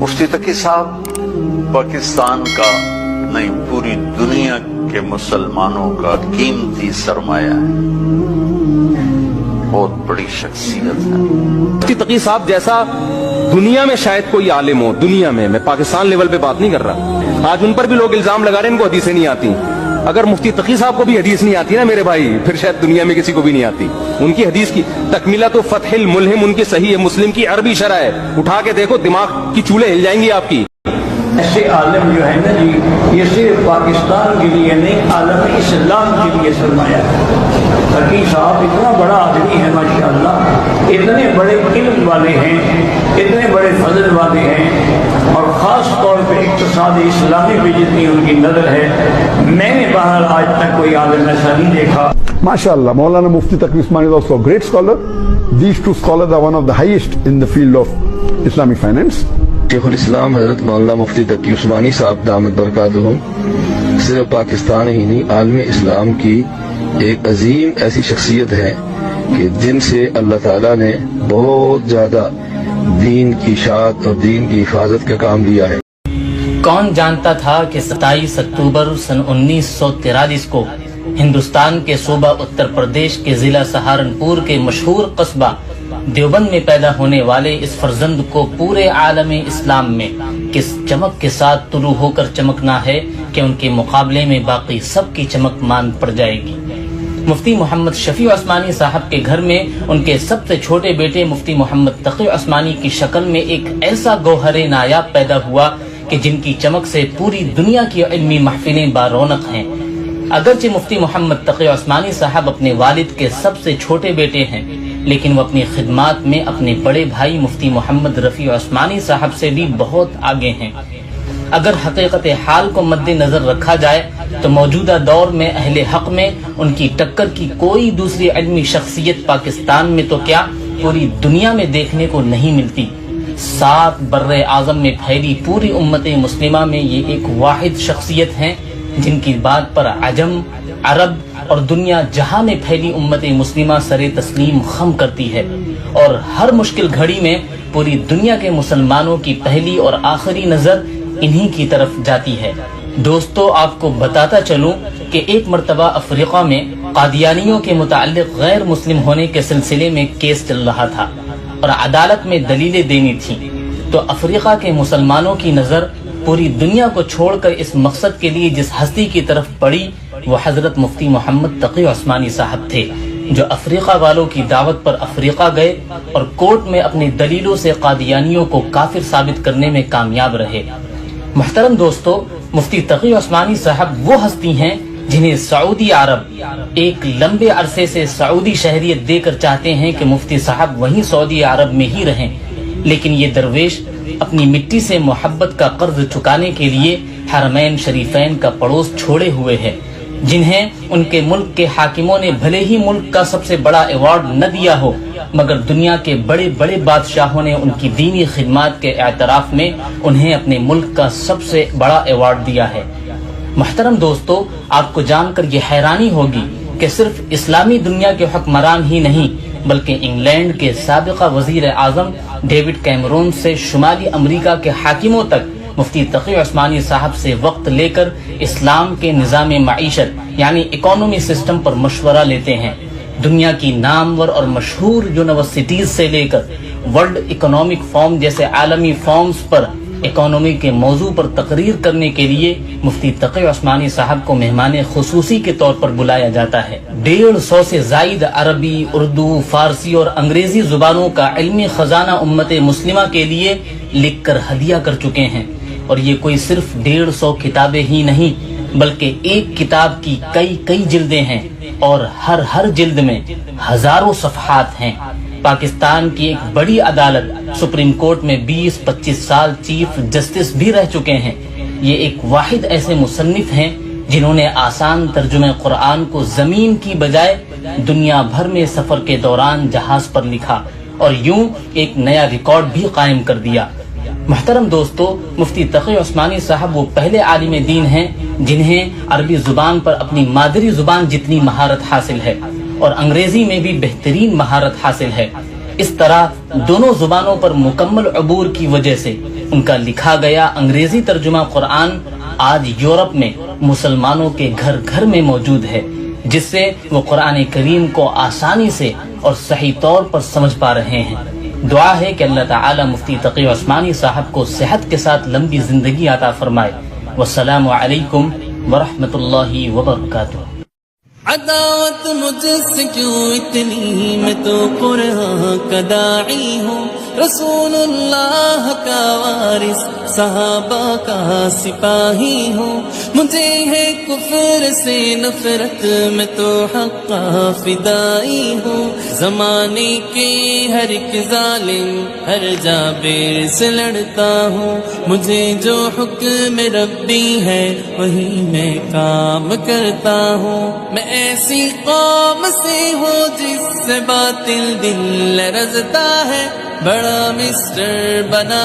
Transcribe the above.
मुफ्ती तकी साहब पाकिस्तान का नहीं पूरी दुनिया के मुसलमानों का कीमती सरमाया है, बहुत बड़ी शख्सियत है। मुफ्ती तकी साहब जैसा दुनिया में शायद कोई आलिम हो, दुनिया में, मैं पाकिस्तान लेवल पे बात नहीं कर रहा। आज उन पर भी लोग इल्जाम लगा रहे हैं इनको हदीसें नहीं आती। अगर मुफ्ती तकी साहब को भी हदीस नहीं आती ना मेरे भाई, फिर शायद दुनिया में किसी को भी नहीं आती। उनकी हदीस की तकमीला तो फतहिल मुल्हिम उनकी सही है, मुस्लिम की अरबी शरह है, उठा के देखो दिमाग की चूल्हे हिल जाएंगी आपकी। ऐसे आलम जो है ना जी, ये सिर्फ पाकिस्तान के लिए नहीं, आलम इस्लाम के लिए सरमाया है। तकी साहब इतना बड़ा आदमी है माशाअल्लाह, इतने बड़े इल्म वाले हैं, इतने बड़े फजल वाले हैं, और ख़ास तौर पे इक़्तिसाद इस्लामी पे जितनी उनकी नज़र है, मैंने बहरहाल आज तक कोई आलम ऐसा नहीं देखा। MashaAllah, Maulana Mufti Taqi Usmani is also a great scholar. These two scholars are one of the highest in the field of Islamic finance. शेखुल इस्लाम हज़रत मौलाना मुफ्ती तकी उस्मानी साहब दामत बरकातुहुम सिर्फ पाकिस्तान ही नहीं, आलम इस्लाम की एक अजीम ऐसी शख्सियत है कि जिनसे अल्लाह ताला ने बहुत ज़्यादा दीन की इशाअत और दीन की हिफाजत का काम लिया है। कौन जानता था कि 27 अक्टूबर सन 1943 को हिंदुस्तान के सूबा उत्तर प्रदेश के जिला सहारनपुर के मशहूर कस्बा देवबंद में पैदा होने वाले इस फर्जंद को पूरे आलम इस्लाम में किस चमक के साथ तुलू होकर चमकना है कि उनके मुकाबले में बाकी सब की चमक मांद पड़ जाएगी। मुफ्ती मोहम्मद शफी उस्मानी साहब के घर में उनके सबसे छोटे बेटे मुफ्ती मोहम्मद तकी उस्मानी की शक्ल में एक ऐसा गौहरे नायाब पैदा हुआ कि जिनकी चमक से पूरी दुनिया की इल्मी महफिलें बारौनक हैं। अगरचे मुफ्ती मोहम्मद तकी उस्मानी साहब अपने वालिद के सबसे छोटे बेटे हैं, लेकिन वो अपनी खिदमात में अपने बड़े भाई मुफ्ती मोहम्मद रफ़ी उस्मानी साहब से भी बहुत आगे हैं। अगर हकीकत हाल को मद्देनजर रखा जाए तो मौजूदा दौर में अहले हक में उनकी टक्कर की कोई दूसरी इल्मी शख्सियत पाकिस्तान में तो क्या पूरी दुनिया में देखने को नहीं मिलती। 7 बर्रे आज़म में फैली पूरी उम्मत मुस्लिमा में ये एक वाहिद शख्सियत हैं जिनकी बात पर अजम, अरब और दुनिया जहां में फैली उम्मत मुस्लिमा सरे तस्लीम खम करती है, और हर मुश्किल घड़ी में पूरी दुनिया के मुसलमानों की पहली और आखिरी नजर इन्हीं की तरफ जाती है। दोस्तों, आपको बताता चलूं कि एक मर्तबा अफ्रीका में कादियानियों के मुताल्लिक गैर मुस्लिम होने के सिलसिले में केस चल रहा था और अदालत में दलीलें देनी थी, तो अफ्रीका के मुसलमानों की नजर पूरी दुनिया को छोड़कर इस मकसद के लिए जिस हस्ती की तरफ पड़ी वो हजरत मुफ्ती मोहम्मद तकी उस्मानी साहब थे, जो अफ्रीका वालों की दावत पर अफ्रीका गए और कोर्ट में अपनी दलीलों से कादियानियों को काफिर साबित करने में कामयाब रहे। मुहतरम दोस्तों, मुफ्ती तकी उस्मानी साहब वो हस्ती हैं जिन्हें सऊदी अरब एक लंबे अरसे से सऊदी शहरियत देकर चाहते हैं कि मुफ्ती साहब वहीं सऊदी अरब में ही रहें, लेकिन ये दरवेश अपनी मिट्टी से मोहब्बत का कर्ज चुकाने के लिए हरमैन शरीफैन का पड़ोस छोड़े हुए हैं, जिन्हें उनके मुल्क के हाकिमों ने भले ही मुल्क का सबसे बड़ा अवार्ड न दिया हो, मगर दुनिया के बड़े बड़े बादशाहों ने उनकी दीनी खिदमात के एतराफ में उन्हें अपने मुल्क का सबसे बड़ा अवार्ड दिया है। मुहतरम दोस्तों, आपको जानकर ये हैरानी होगी कि सिर्फ इस्लामी दुनिया के हुक्मरान ही नहीं बल्कि इंग्लैंड के साबिका वजीर आजम डेविड कैमरून से शुमाली अमरीका के हाकिमों तक मुफ्ती तकी उस्मानी साहब से वक्त लेकर इस्लाम के निज़ाम मईशत यानी इकोनॉमी सिस्टम पर मशवरा लेते हैं। दुनिया की नामवर और मशहूर यूनिवर्सिटीज से लेकर वर्ल्ड इकोनॉमिक फोरम जैसे आलमी फोरम्स पर इकोनॉमी के मौजू पर तकरीर करने के लिए मुफ्ती तकी उस्मानी साहब को मेहमान खुसूसी के तौर पर बुलाया जाता है। 150 से जायद अरबी, उर्दू, फारसी और अंग्रेजी जुबानों का इल्मी खजाना उम्मत मुस्लिमा के लिए लिखकर हदिया कर चुके हैं, और ये कोई सिर्फ 150 किताबें ही नहीं बल्कि एक किताब की कई जिल्दें हैं और हर जिल्द में हजारों सफ़हात हैं। पाकिस्तान की एक बड़ी अदालत सुप्रीम कोर्ट में 20-25 साल चीफ जस्टिस भी रह चुके हैं। ये एक वाहिद ऐसे मुसन्निफ हैं जिन्होंने आसान तर्जुमे कुरान को जमीन की बजाय दुनिया भर में सफर के दौरान जहाज पर लिखा और यूं एक नया रिकॉर्ड भी कायम कर दिया। मुहतरम दोस्तों, मुफ्ती तकी उस्मानी साहब वो पहले आलिम दीन हैं जिन्हें अरबी जुबान पर अपनी मादरी जुबान जितनी महारत हासिल है और अंग्रेजी में भी बेहतरीन महारत हासिल है। اس طرح دونوں زبانوں پر مکمل عبور کی وجہ سے ان کا لکھا گیا انگریزی ترجمہ قرآن آج یورپ میں مسلمانوں کے گھر گھر میں موجود ہے، جس سے وہ قرآن کریم کو آسانی سے اور صحیح طور پر سمجھ پا رہے ہیں۔ دعا ہے کہ اللہ تعالی مفتی تقی عثمانی صاحب کو صحت کے ساتھ لمبی زندگی عطا فرمائے۔ والسلام علیکم ورحمۃ اللہ وبرکاتہ۔ عداوت مجھ سے کیوں اتنی، میں تو قرآن کا داعی ہوں، رسول اللہ کا وارث، صحابہ کا سپاہی ہوں، مجھے ہے کفر سے نفرت، میں تو حق کا فدائی ہوں، زمانے کے ہر ایک ظالم ہر جابر سے لڑتا ہوں، مجھے جو حکم ربی ہے وہی میں کام کرتا ہوں، میں ایسی قوم سے ہوں جس سے باطل دل لرزتا ہے، بڑا مسٹر بنا